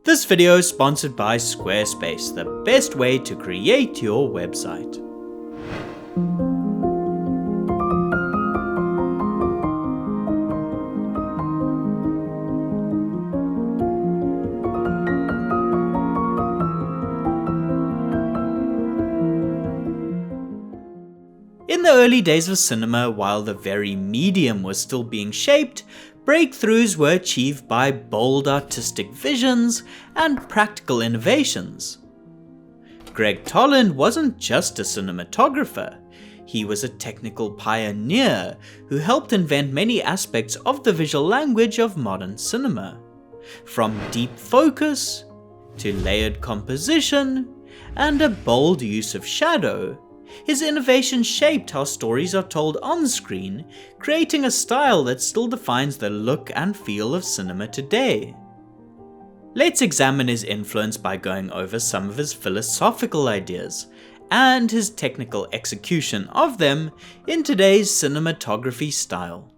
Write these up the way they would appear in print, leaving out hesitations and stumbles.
This video is sponsored by Squarespace, the best way to create your website. In the early days of cinema, while the very medium was still being shaped, breakthroughs were achieved by bold artistic visions and practical innovations. Gregg Toland wasn't just a cinematographer, he was a technical pioneer who helped invent many aspects of the visual language of modern cinema, from deep focus to layered composition and a bold use of shadow. His innovation shaped how stories are told on screen, creating a style that still defines the look and feel of cinema today. Let's examine his influence by going over some of his philosophical ideas and his technical execution of them in today's cinematography style.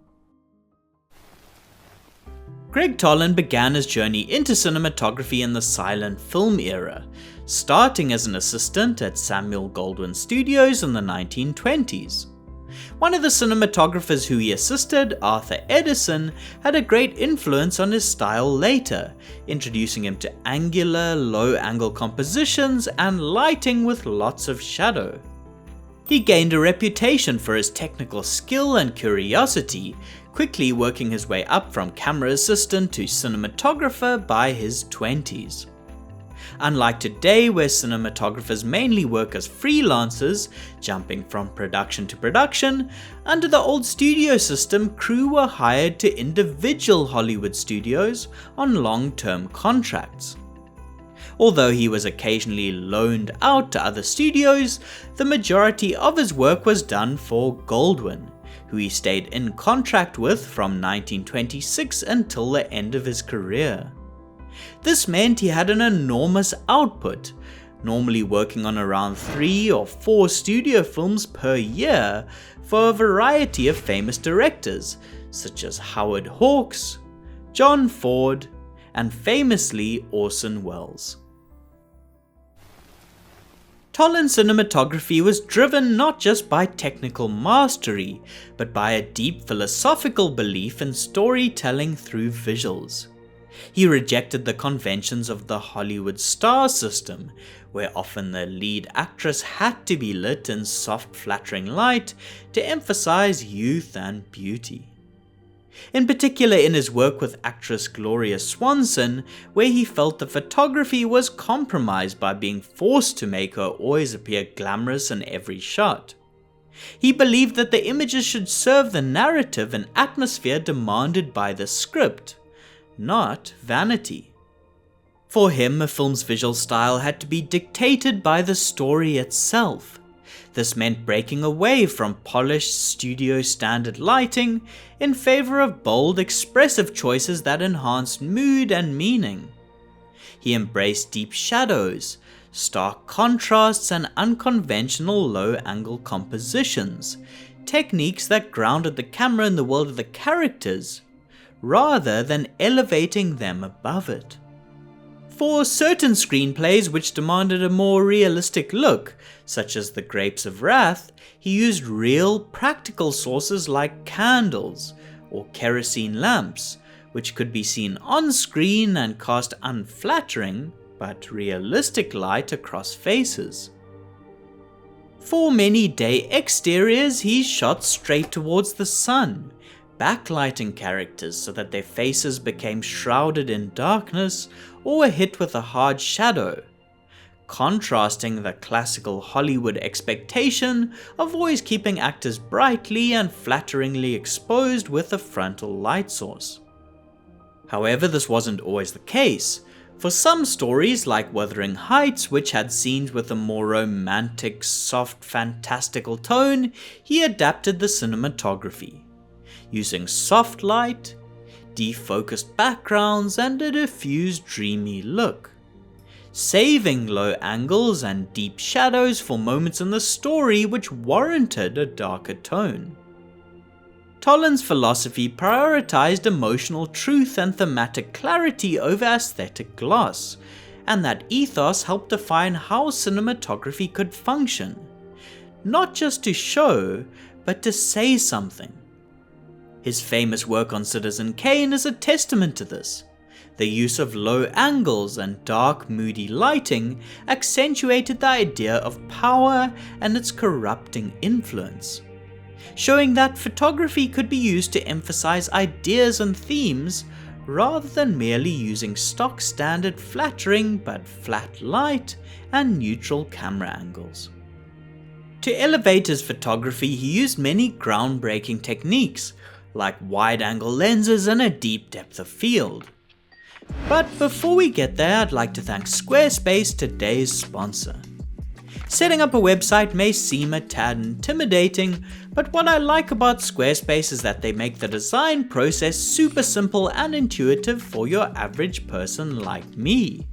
Gregg Toland began his journey into cinematography in the silent film era, starting as an assistant at Samuel Goldwyn Studios in the 1920s. One of the cinematographers who he assisted, Arthur Edison, had a great influence on his style later, introducing him to angular, low-angle compositions and lighting with lots of shadow. He gained a reputation for his technical skill and curiosity, quickly working his way up from camera assistant to cinematographer by his 20s. Unlike today, where cinematographers mainly work as freelancers, jumping from production to production, under the old studio system, crew were hired to individual Hollywood studios on long-term contracts. Although he was occasionally loaned out to other studios, the majority of his work was done for Goldwyn, who he stayed in contract with from 1926 until the end of his career. This meant he had an enormous output, normally working on around 3 or 4 studio films per year for a variety of famous directors such as Howard Hawks, John Ford, and famously Orson Welles. Toland's cinematography was driven not just by technical mastery, but by a deep philosophical belief in storytelling through visuals. He rejected the conventions of the Hollywood star system, where often the lead actress had to be lit in soft, flattering light to emphasize youth and beauty. In particular in his work with actress Gloria Swanson, where he felt the photography was compromised by being forced to make her always appear glamorous in every shot. He believed that the images should serve the narrative and atmosphere demanded by the script, not vanity. For him, a film's visual style had to be dictated by the story itself. This meant breaking away from polished studio standard lighting in favor of bold, expressive choices that enhanced mood and meaning. He embraced deep shadows, stark contrasts, and unconventional low-angle compositions, techniques that grounded the camera in the world of the characters, rather than elevating them above it. For certain screenplays which demanded a more realistic look, such as The Grapes of Wrath, he used real, practical sources like candles or kerosene lamps, which could be seen on screen and cast unflattering but realistic light across faces. For many day exteriors, he shot straight towards the sun, backlighting characters so that their faces became shrouded in darkness or were hit with a hard shadow, contrasting the classical Hollywood expectation of always keeping actors brightly and flatteringly exposed with a frontal light source. However, this wasn't always the case. For some stories, like Wuthering Heights, which had scenes with a more romantic, soft, fantastical tone, he adapted the cinematography, using soft light, defocused backgrounds, and a diffused, dreamy look, saving low angles and deep shadows for moments in the story which warranted a darker tone. Toland's philosophy prioritized emotional truth and thematic clarity over aesthetic gloss, and that ethos helped define how cinematography could function, not just to show, but to say something. His famous work on Citizen Kane is a testament to this. The use of low angles and dark, moody lighting accentuated the idea of power and its corrupting influence, showing that photography could be used to emphasize ideas and themes rather than merely using stock standard flattering but flat light and neutral camera angles. To elevate his photography, he used many groundbreaking techniques, like wide-angle lenses and a deep depth of field. But before we get there, I'd like to thank Squarespace, today's sponsor. Setting up a website may seem a tad intimidating, but what I like about Squarespace is that they make the design process super simple and intuitive for your average person like me.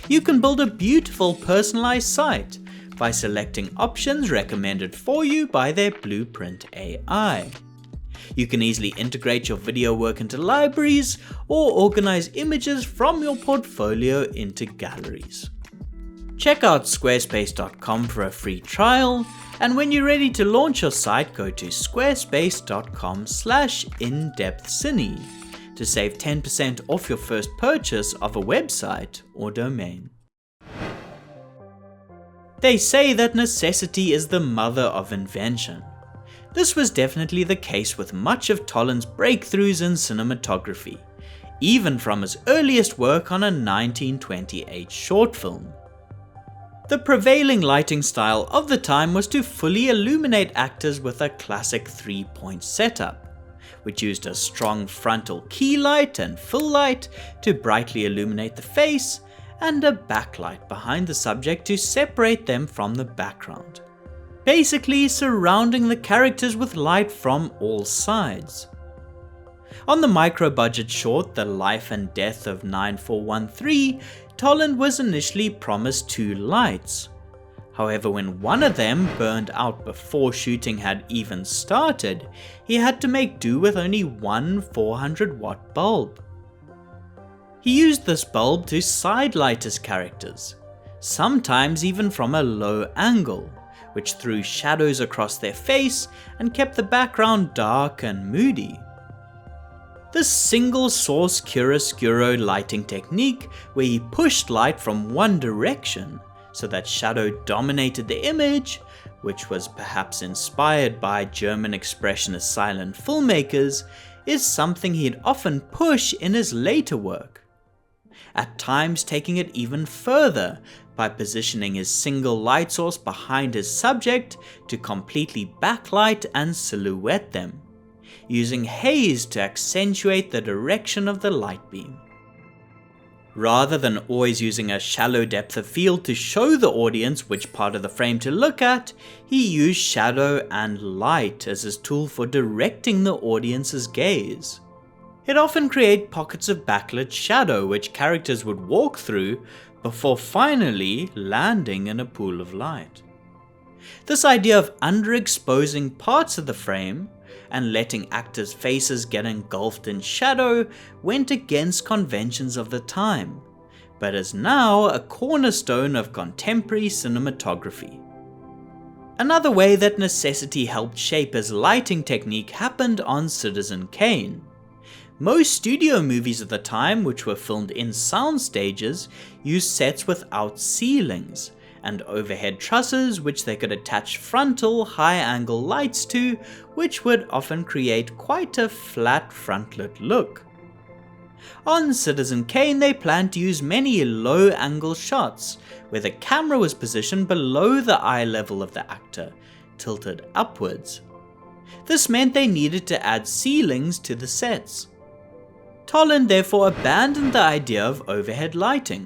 You can build a beautiful personalized site by selecting options recommended for you by their Blueprint AI. You can easily integrate your video work into libraries or organize images from your portfolio into galleries. Check out squarespace.com for a free trial, and when you're ready to launch your site, go to squarespace.com/indepthcine to save 10% off your first purchase of a website or domain. They say that necessity is the mother of invention. This was definitely the case with much of Toland's breakthroughs in cinematography, even from his earliest work on a 1928 short film. The prevailing lighting style of the time was to fully illuminate actors with a classic 3-point setup, which used a strong frontal key light and fill light to brightly illuminate the face, and a backlight behind the subject to separate them from the background, basically surrounding the characters with light from all sides. On the micro-budget short The Life and Death of 9413, Toland was initially promised 2 lights. However, when one of them burned out before shooting had even started, he had to make do with only one 400-watt bulb. He used this bulb to sidelight his characters, sometimes even from a low angle, which threw shadows across their face and kept the background dark and moody. This single source chiaroscuro lighting technique, where he pushed light from one direction so that shadow dominated the image, which was perhaps inspired by German expressionist silent filmmakers, is something he'd often push in his later work, at times taking it even further by positioning his single light source behind his subject to completely backlight and silhouette them, using haze to accentuate the direction of the light beam. Rather than always using a shallow depth of field to show the audience which part of the frame to look at, he used shadow and light as his tool for directing the audience's gaze. It often created pockets of backlit shadow which characters would walk through before finally landing in a pool of light. This idea of underexposing parts of the frame and letting actors' faces get engulfed in shadow went against conventions of the time, but is now a cornerstone of contemporary cinematography. Another way that necessity helped shape his lighting technique happened on Citizen Kane. Most studio movies of the time, which were filmed in sound stages, used sets without ceilings and overhead trusses which they could attach frontal high-angle lights to, which would often create quite a flat frontlit look. On Citizen Kane, they planned to use many low-angle shots where the camera was positioned below the eye level of the actor, tilted upwards. This meant they needed to add ceilings to the sets. Toland therefore abandoned the idea of overhead lighting,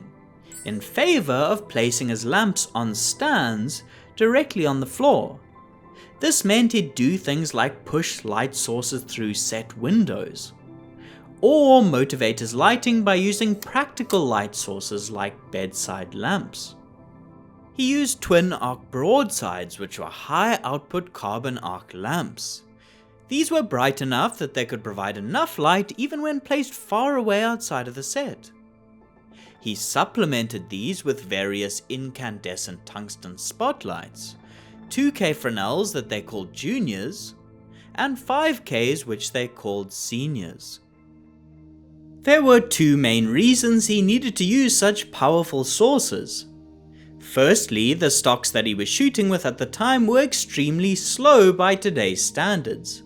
in favor of placing his lamps on stands directly on the floor. This meant he'd do things like push light sources through set windows, or motivate his lighting by using practical light sources like bedside lamps. He used twin arc broadsides, which were high output carbon arc lamps. These were bright enough that they could provide enough light even when placed far away outside of the set. He supplemented these with various incandescent tungsten spotlights, 2K Fresnels that they called juniors, and 5Ks which they called seniors. There were two main reasons he needed to use such powerful sources. Firstly, the stocks that he was shooting with at the time were extremely slow by today's standards.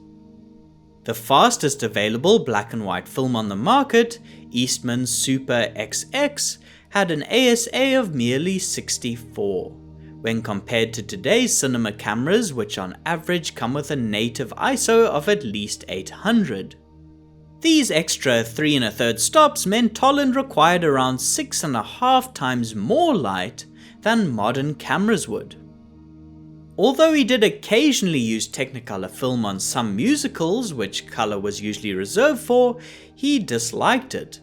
The fastest available black and white film on the market, Eastman's Super XX, had an ASA of merely 64, when compared to today's cinema cameras which on average come with a native ISO of at least 800. These extra 3 1/3 stops meant Toland required around 6.5 times more light than modern cameras would. Although he did occasionally use Technicolor film on some musicals, which color was usually reserved for, he disliked it,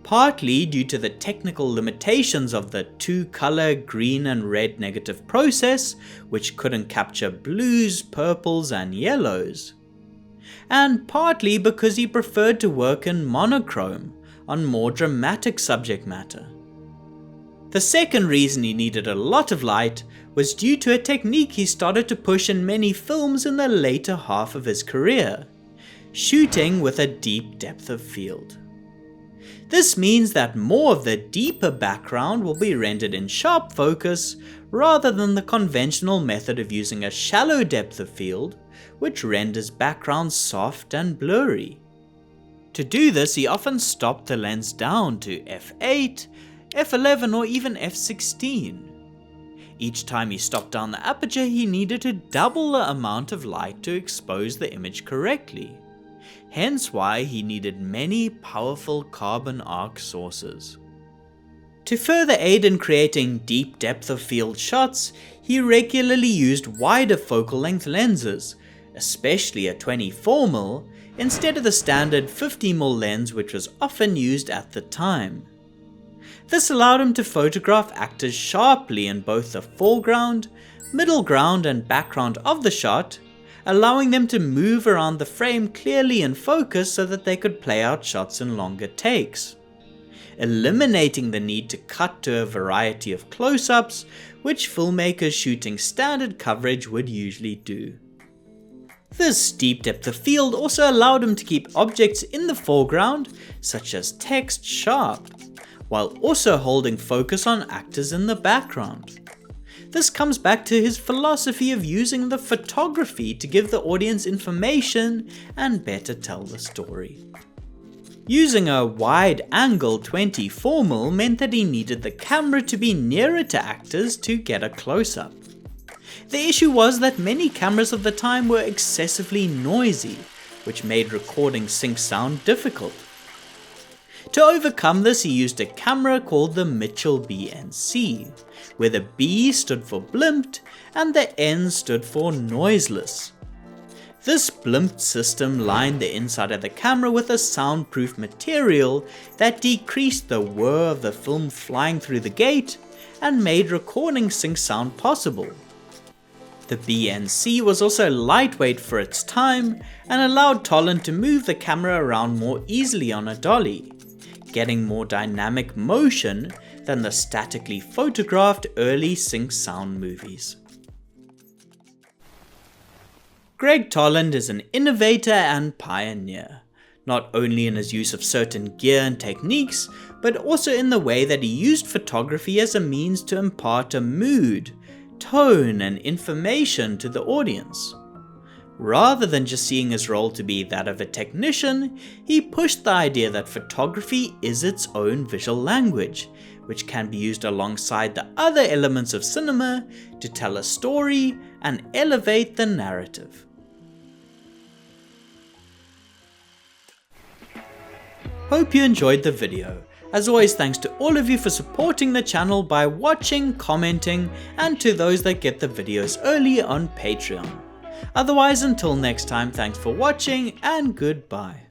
partly due to the technical limitations of the two-color green and red negative process, which couldn't capture blues, purples and yellows, and partly because he preferred to work in monochrome on more dramatic subject matter. The second reason he needed a lot of light was due to a technique he started to push in many films in the later half of his career, shooting with a deep depth of field. This means that more of the deeper background will be rendered in sharp focus rather than the conventional method of using a shallow depth of field, which renders backgrounds soft and blurry. To do this, he often stopped the lens down to f8, f11 or even f16. Each time he stopped down the aperture, he needed to double the amount of light to expose the image correctly, hence why he needed many powerful carbon arc sources. To further aid in creating deep depth of field shots, he regularly used wider focal length lenses, especially a 24mm, instead of the standard 50mm lens which was often used at the time. This allowed him to photograph actors sharply in both the foreground, middle ground and background of the shot, allowing them to move around the frame clearly in focus so that they could play out shots in longer takes, eliminating the need to cut to a variety of close-ups, which filmmakers shooting standard coverage would usually do. This deep depth of field also allowed him to keep objects in the foreground, such as text, sharp, while also holding focus on actors in the background. This comes back to his philosophy of using the photography to give the audience information and better tell the story. Using a wide-angle 24mm meant that he needed the camera to be nearer to actors to get a close-up. The issue was that many cameras of the time were excessively noisy, which made recording sync sound difficult. To overcome this, he used a camera called the Mitchell BNC, where the B stood for blimped and the N stood for noiseless. This blimped system lined the inside of the camera with a soundproof material that decreased the whir of the film flying through the gate and made recording sync sound possible. The BNC was also lightweight for its time and allowed Toland to move the camera around more easily on a dolly, getting more dynamic motion than the statically photographed early sync sound movies. Gregg Toland is an innovator and pioneer, not only in his use of certain gear and techniques, but also in the way that he used photography as a means to impart a mood, tone, and information to the audience. Rather than just seeing his role to be that of a technician, he pushed the idea that photography is its own visual language, which can be used alongside the other elements of cinema to tell a story and elevate the narrative. Hope you enjoyed the video. As always, thanks to all of you for supporting the channel by watching, commenting, and to those that get the videos early on Patreon. Otherwise, until next time, thanks for watching and goodbye.